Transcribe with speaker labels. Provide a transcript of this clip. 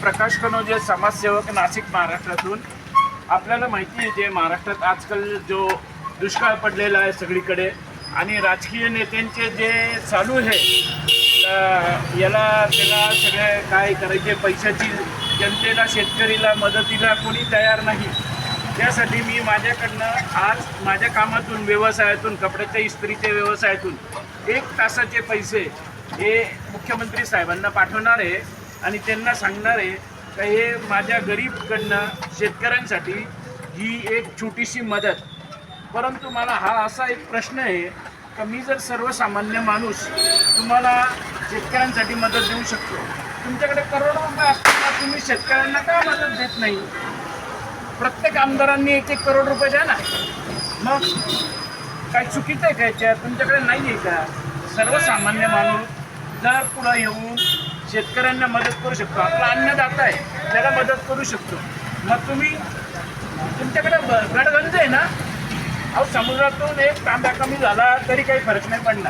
Speaker 1: प्रकाश कनोजे, समाजसेवक, नाशिक, महाराष्ट्रातून. आपल्याला माहिती आहे जे महाराष्ट्रात आजकाल जो दुष्काळ पडलेला आहे सगळीकडे आणि राजकीय नेत्यांचे जे चालू आहे याला त्याला सगळे काय करायचे, पैशाची जनतेला, शेतकरीला मदतीला कोणी तयार नाही. त्यासाठी मी माझ्याकडनं आज माझ्या कामातून, व्यवसायातून, कपड्याच्या इस्त्रीच्या व्यवसायातून 1 तासाचे पैसे हे मुख्यमंत्री साहेबांना पाठवणार आहे आणि त्यांना सांगणार आहे का हे माझ्या गरीबकडनं शेतकऱ्यांसाठी ही एक छोटीशी मदत. परंतु मला हा असा एक प्रश्न आहे का मी जर सर्वसामान्य माणूस तुम्हाला शेतकऱ्यांसाठी मदत देऊ शकतो, तुमच्याकडे करोडो रुपये असताना तुम्ही शेतकऱ्यांना का मदत देत नाही? प्रत्येक आमदारांनी 1-1 करोड रुपये द्या ना. मग काय चुकीचं आहे का याच्यात? तुमच्याकडे नाही आहे का? सर्वसामान्य माणूस जर पुढं येऊन शेतकऱ्यांना मदत करू शकतो, आपला अन्नदाता आहे त्याला मदत करू शकतो, मग तुम्ही तुमच्याकडे गडगंज आहे ना. अहो, समुद्रातून एक तांब्या कमी झाला तरी काही फरक नाही पडणार.